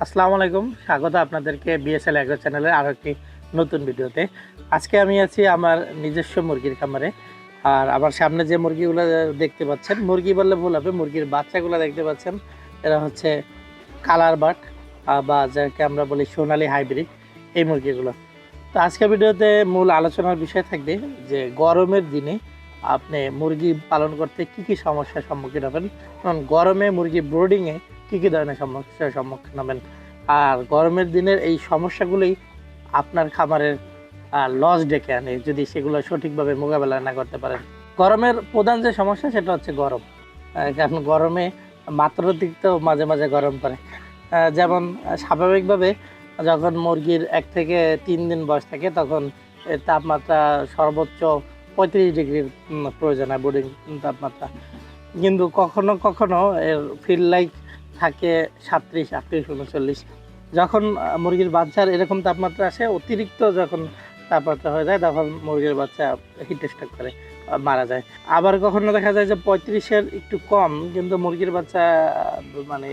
আসসালামু আলাইকুম, স্বাগত আপনাদেরকে বিএসএল এগ্রো চ্যানেলের আরও একটি নতুন ভিডিওতে। আজকে আমি আছি আমার নিজস্ব মুরগির খামারে। আর আমার সামনে যে মুরগিগুলো দেখতে পাচ্ছেন, মুরগি বললে ভুল হবে, মুরগির বাচ্চাগুলো দেখতে পাচ্ছেন, এরা হচ্ছে কালার বাট বা যাকে আমরা বলি সোনালী হাইব্রিড, এই মুরগিগুলো। তো আজকের ভিডিওতে মূল আলোচনার বিষয় থাকবে যে গরমের দিনে আপনি মুরগি পালন করতে কি কি সমস্যার সম্মুখীন হবেন, কারণ গরমে মুরগি ব্রোডিংয়ে কী কী ধরনের সমস্যার সম্মুখীন হবেন, আর গরমের দিনের এই সমস্যাগুলোই আপনার খামারের লস ডেকে আনে যদি সেগুলো সঠিকভাবে মোকাবেলা না করতে পারেন। গরমের প্রধান যে সমস্যা সেটা হচ্ছে গরম, কারণ গরমে মাত্রাতিরিক্ত মাঝে মাঝে গরম পড়ে। যেমন স্বাভাবিকভাবে যখন মুরগির 1 থেকে 3 দিন বয়স থাকে তখন এর তাপমাত্রা সর্বোচ্চ 35 ডিগ্রির প্রয়োজন হয়, বোর্ডিং তাপমাত্রা। কিন্তু কখনো কখনো এর ফিল লাইক থাকে 37, 38, 39। যখন মুরগির বাচ্চার এরকম তাপমাত্রা আসে, অতিরিক্ত যখন তাপমাত্রা হয়ে যায় তখন মুরগির বাচ্চা হিট স্ট্রোক করে মারা যায়। আবার কখনো দেখা যায় যে 35-এর একটু কম কিন্তু মুরগির বাচ্চা মানে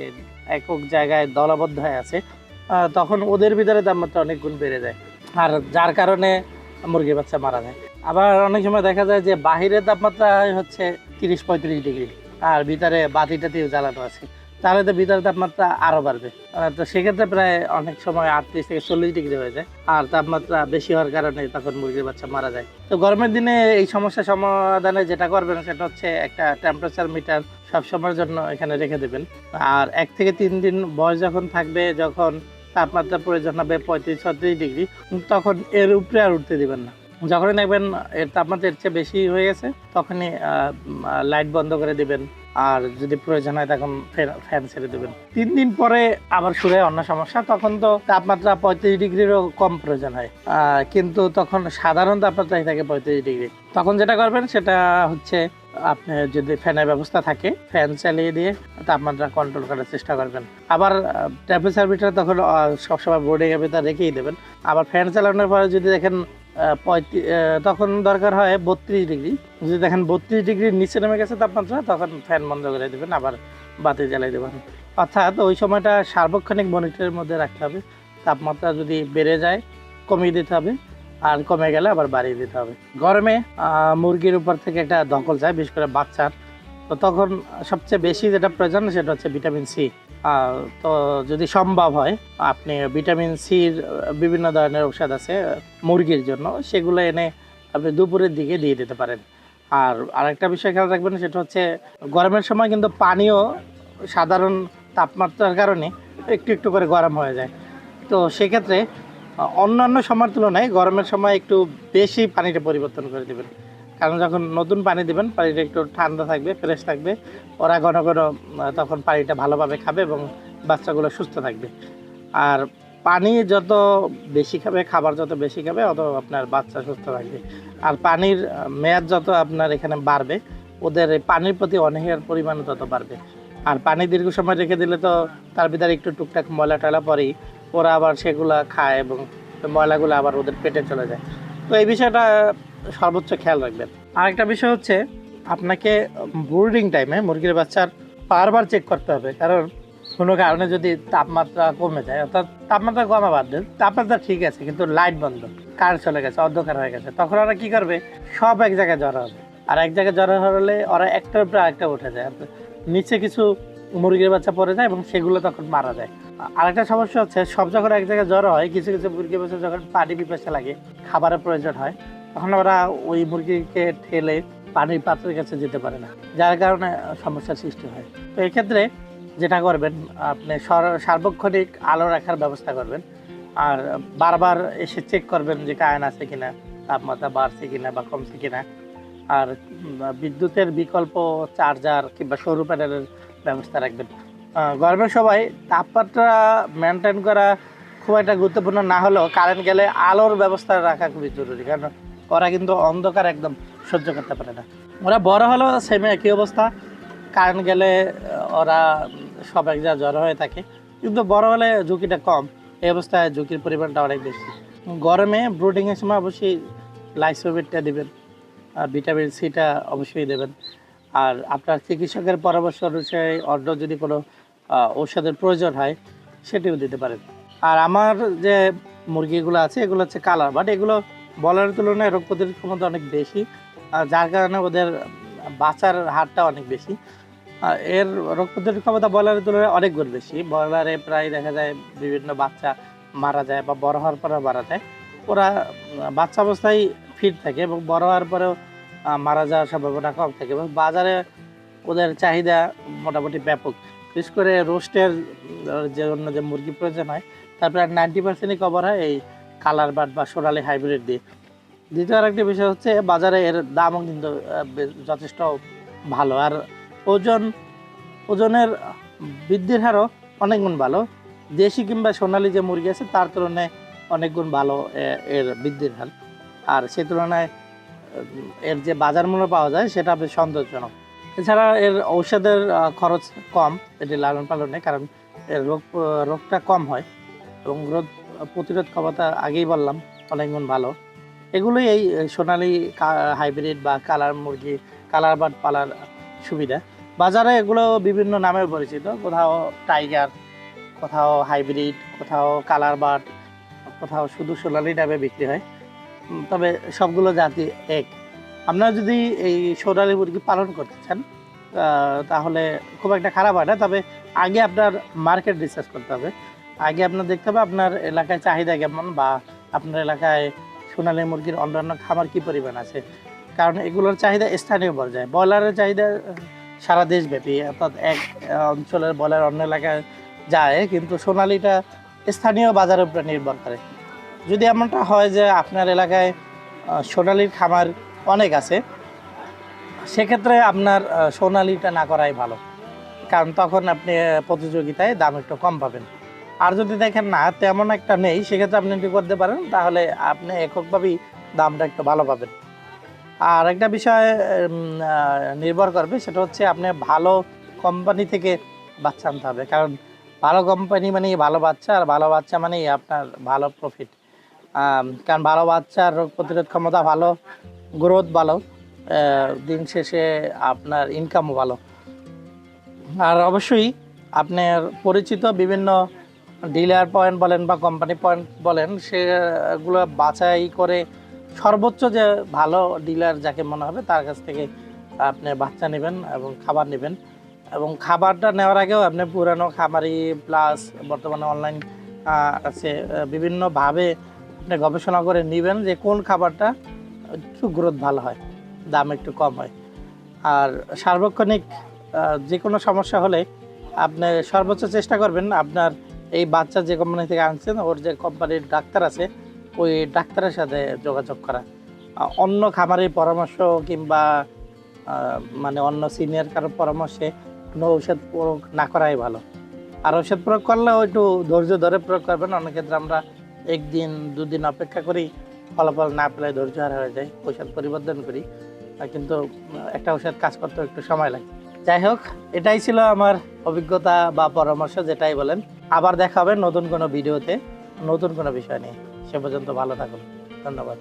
একক জায়গায় দলবদ্ধ হয়ে আছে, তখন ওদের ভিতরে তাপমাত্রা অনেক গুণ বেড়ে যায়, আর যার কারণে মুরগির বাচ্চা মারা যায়। আবার অনেক সময় দেখা যায় যে বাহিরের তাপমাত্রা হচ্ছে 30-35 ডিগ্রি, আর ভিতরে বাতি টাতিও জ্বালানো আছে, তাহলে তো ভিতরে তাপমাত্রা আরও বাড়বে। তো সেক্ষেত্রে প্রায় অনেক সময় 38 থেকে 40 ডিগ্রি হয়ে যায়, আর তাপমাত্রা বেশি হওয়ার কারণে তখন মুরগির বাচ্চা মারা যায়। তো গরমের দিনে এই সমস্যা সমাধানে যেটা করবেন সেটা হচ্ছে একটা টেম্পারেচার মিটার সবসময়ের জন্য এখানে রেখে দেবেন। আর 1 থেকে 3 দিন বয়স যখন থাকবে, যখন তাপমাত্রা প্রয়োজন হবে 35-36 ডিগ্রি, তখন এর উপরে আর উঠতে দিবেন না। যখনই দেখবেন এর তাপমাত্রা এর চেয়ে বেশি হয়ে গেছে তখনই লাইট বন্ধ করে দিবেন, আর যদি প্রয়োজন হয় তখন ফ্যান ছেড়ে দেবেন। 3 দিন পরে আবার শুরু হয় অন্য সমস্যা, তখন তো তাপমাত্রা 35 ডিগ্রিরও কম প্রয়োজন হয়, কিন্তু তখন সাধারণ তাপমাত্রাই থাকে 35 ডিগ্রি। তখন যেটা করবেন সেটা হচ্ছে আপনি যদি ফ্যানের ব্যবস্থা থাকে ফ্যান চালিয়ে দিয়ে তাপমাত্রা কন্ট্রোল করার চেষ্টা করবেন। আবার টেম্পারেচার মিটার তখন সবসময় বোর্ডিংয়ের ভিতরে রেখেই দেবেন। আবার ফ্যান চালানোর পরে যদি দেখেন তখন দরকার হয় 32 ডিগ্রি, যদি দেখেন 32 ডিগ্রির নিচে নেমে গেছে তাপমাত্রা, তখন ফ্যান বন্ধ করে দেবেন, আবার বাতি জ্বালিয়ে দেবেন। অর্থাৎ ওই সময়টা সার্বক্ষণিক মনিটরের মধ্যে রাখতে হবে। তাপমাত্রা যদি বেড়ে যায় কমিয়ে দিতে হবে, আর কমে গেলে আবার বাড়িয়ে দিতে হবে। গরমে মুরগির উপর থেকে একটা ধকল যায়, বিশেষ করে বাচ্চার। তো তখন সবচেয়ে বেশি যেটা প্রয়োজন সেটা হচ্ছে ভিটামিন সি। তো যদি সম্ভব হয় আপনি ভিটামিন সির বিভিন্ন ধরনের ঔষধ আছে মুরগির জন্য, সেগুলো এনে আপনি দুপুরের দিকে দিয়ে দিতে পারেন। আর আরেকটা বিষয় খেয়াল রাখবেন সেটা হচ্ছে গরমের সময় কিন্তু পানিও সাধারণ তাপমাত্রার কারণে একটু একটু করে গরম হয়ে যায়। তো সেক্ষেত্রে অন্যান্য সময়ের তুলনায় গরমের সময় একটু বেশি পানিটা পরিবর্তন করে দেবেন, কারণ যখন নতুন পানি দেবেন পানিটা একটু ঠান্ডা থাকবে, ফ্রেশ থাকবে, ওরা ঘন ঘন তখন পানিটা ভালোভাবে খাবে এবং বাচ্চাগুলো সুস্থ থাকবে। আর পানি যত বেশি খাবে, খাবার যত বেশি খাবে, অত আপনার বাচ্চা সুস্থ থাকবে। আর পানির মেয়াদ যত আপনার এখানে বাড়বে, ওদের পানির প্রতি অনীহার পরিমাণও তত বাড়বে। আর পানি দীর্ঘ সময় রেখে দিলে তো তার ভিতরে একটু টুকটাক ময়লা টয়লা পরেই, ওরা আবার সেগুলা খায় এবং ময়লাগুলো আবার ওদের পেটে চলে যায়। তো এই বিষয়টা সর্বোচ্চ খেয়াল রাখবেন। আরেকটা বিষয় হচ্ছে আপনাকে ব্রুডিং টাইমে মুরগির বাচ্চার বারবার চেক করতে হবে, কারণ কোনো কারণে যদি তাপমাত্রা কমে যায়, অর্থাৎ তাপমাত্রা কমা বাদ দেন, তাপমাত্রা ঠিক আছে কিন্তু লাইট বন্ধ, কারেন্ট চলে গেছে, অন্ধকার হয়ে গেছে, তখন ওরা কী করবে, সব এক জায়গায় জড়ো হবে। আর এক জায়গায় জড়ো হলে ওরা একটার উপরে আরেকটা উঠে যায়, নিচে কিছু মুরগির বাচ্চা পড়ে যায় এবং সেগুলো তখন মারা যায়। আরেকটা সমস্যা হচ্ছে সব যখন এক জায়গায় জড়ো হয়, কিছু কিছু মুরগির বাচ্চা যখন পানি পিপাসা লাগে, খাবারের প্রয়োজন হয়, তখন ওরা ওই মুরগিকে ঠেলে পানির পাত্রের কাছে যেতে পারে না, যার কারণে সমস্যার সৃষ্টি হয়। তো এক্ষেত্রে যেটা করবেন, আপনি সার্বক্ষণিক আলো রাখার ব্যবস্থা করবেন, আর বারবার এসে চেক করবেন যে কারেন্ট আছে কিনা, তাপমাত্রা বাড়ছে কিনা বা কমছে কিনা। আর বিদ্যুতের বিকল্প চার্জার কিংবা সৌর প্যানেলের ব্যবস্থা রাখবেন। গরমের সময় তাপমাত্রা মেনটেন করা খুব একটা গুরুত্বপূর্ণ না হলেও কারেন্ট গেলে আলোর ব্যবস্থা রাখা খুবই জরুরি, কারণ ওরা কিন্তু অন্ধকার একদম সহ্য করতে পারে না। ওরা বড় হলেও সেম একই অবস্থা, কারেন্ট গেলে ওরা সব এক জায়গায় জড়ো হয়ে থাকে, কিন্তু বড় হলে ঝুঁকিটা কম, এই অবস্থায় ঝুঁকির পরিমাণটা অনেক বেশি। গরমে ব্রুডিংয়ের সময় অবশ্যই লাইসোভিটটা দেবেন, ভিটামিন সিটা অবশ্যই দেবেন। আর আপনার চিকিৎসকের পরামর্শ অনুসারে অন্য যদি কোনো ঔষধের প্রয়োজন হয় সেটিও দিতে পারেন। আর আমার যে মুরগিগুলো আছে এগুলো হচ্ছে কালার বাট, এগুলো বলার তুলনায় রোগ প্রতিরোধ ক্ষমতা অনেক বেশি, যার কারণে ওদের বাঁচার হারটা অনেক বেশি। এর রোগ প্রতিরোধ ক্ষমতা ব্রয়লারের তুলনায় অনেক গুণ বেশি। ব্রয়লারে প্রায় দেখা যায় বিভিন্ন বাচ্চা মারা যায় বা বড় হওয়ার পরেও মারা যায়। ওরা বাচ্চা অবস্থায় ফিট থাকে এবং বড় হওয়ার পরেও মারা যাওয়ার সম্ভাবনা কম থাকে এবং বাজারে ওদের চাহিদা মোটামুটি ব্যাপক। বিশেষ করে রোস্টের জন্য যে মুরগি প্রয়োজন হয় তার প্রায় 90%ই কভার হয় এই কালার বার্ড বা সোনালী হাইব্রিড দিয়ে। দ্বিতীয় আরেকটি বিষয় হচ্ছে বাজারে এর দামও কিন্তু যথেষ্ট ভালো। আর ওজনের বৃদ্ধির হারও অনেক গুণ ভালো। দেশি কিংবা সোনালী যে মুরগি আছে তার তুলনায় অনেক গুণ ভালো এর বৃদ্ধির হার। আর সে তুলনায় এর যে বাজার মূল্য পাওয়া যায় সেটা বেশ সন্তোষজনক। এছাড়া এর ঔষধের খরচ কম এটি লালন পালনে, কারণ এর রোগটা কম হয় এবং রোগ প্রতিরোধ ক্ষমতা আগেই বললাম অনেক গুণ ভালো। এগুলোই এই সোনালী হাইব্রিড বা কালার মুরগি, কালার বার্ড পালার সুবিধা। বাজারে এগুলো বিভিন্ন নামে পরিচিত, কোথাও টাইগার, কোথাও হাইব্রিড, কোথাও কালার বার্ড, কোথাও শুধু সোনালী নামে বিক্রি হয়। তবে সবগুলো জাতি এক। আপনারা যদি এই সোনালী মুরগি পালন করতে চান তাহলে খুব একটা খারাপ হয় না, তবে আগে আপনার মার্কেট রিসার্চ করতে হবে। আগে আপনার দেখতে হবে আপনার এলাকায় চাহিদা কেমন বা আপনার এলাকায় সোনালী মুরগির অন্যান্য খামার কী পরিমাণ আছে, কারণ এগুলোর চাহিদা স্থানীয় পর্যায়ে। ব্রয়লারের চাহিদা সারা দেশব্যাপী, অর্থাৎ এক অঞ্চলের ব্রয়লার অন্য এলাকায় যায়, কিন্তু সোনালীটা স্থানীয় বাজারের উপরে নির্ভর করে। যদি এমনটা হয় যে আপনার এলাকায় সোনালীর খামার অনেক আছে, সেক্ষেত্রে আপনার সোনালীটা না করাই ভালো, কারণ তখন আপনি প্রতিযোগিতায় দাম একটু কম পাবেন। আর যদি দেখেন না তেমন একটা নেই, সেক্ষেত্রে আপনি এটি করতে পারেন, তাহলে আপনি এককভাবেই দামটা একটু ভালো পাবেন। আর একটা বিষয় নির্ভর করবে, সেটা হচ্ছে আপনি ভালো কোম্পানি থেকে বাচ্চা আনতে হবে, কারণ ভালো কোম্পানি মানেই ভালো বাচ্চা, আর ভালো বাচ্চা মানেই আপনার ভালো প্রফিট। কারণ ভালো বাচ্চার রোগ প্রতিরোধ ক্ষমতা ভালো, গ্রোথ ভালো, দিন শেষে আপনার ইনকামও ভালো। আর অবশ্যই আপনার পরিচিত বিভিন্ন ডিলার পয়েন্ট বলেন বা কোম্পানি পয়েন্ট বলেন, সেগুলো বাছাই করে সর্বোচ্চ যে ভালো ডিলার যাকে মনে হবে তার কাছ থেকে আপনি বাচ্চা নেবেন এবং খাবার নেবেন। এবং খাবারটা নেওয়ার আগেও আপনি পুরানো খামারি প্লাস বর্তমানে অনলাইন আছে, বিভিন্নভাবে আপনি গবেষণা করে নেবেন যে কোন খাবারটা একটু গ্রোথ ভালো হয়, দাম একটু কম হয়। আর সার্বক্ষণিক যে কোনো সমস্যা হলে আপনি সর্বোচ্চ চেষ্টা করবেন আপনার এই বাচ্চা যে কোম্পানি থেকে আনছেন ওর যে কোম্পানির ডাক্তার আছে ওই ডাক্তারের সাথে যোগাযোগ করা। অন্য খামারের পরামর্শ কিংবা মানে অন্য সিনিয়র কারোর পরামর্শে কোনো ঔষধ প্রয়োগ না করাই ভালো। আর ঔষধ প্রয়োগ করলেও একটু ধৈর্য ধরে প্রয়োগ করবেন। অনেক ক্ষেত্রে আমরা একদিন দুদিন অপেক্ষা করি, ফলাফল না পেলে ধৈর্য হারা হয়ে যায়, ঔষধ পরিবর্তন করি, কিন্তু একটা ঔষধ কাজ করতে একটু সময় লাগে। যাই হোক, এটাই ছিল আমার অভিজ্ঞতা বা পরামর্শ, যেটাই বলেন। আবার দেখা হবে নতুন কোনো ভিডিওতে নতুন কোনো বিষয় নিয়ে। সে পর্যন্ত ভালো থাকুন, ধন্যবাদ।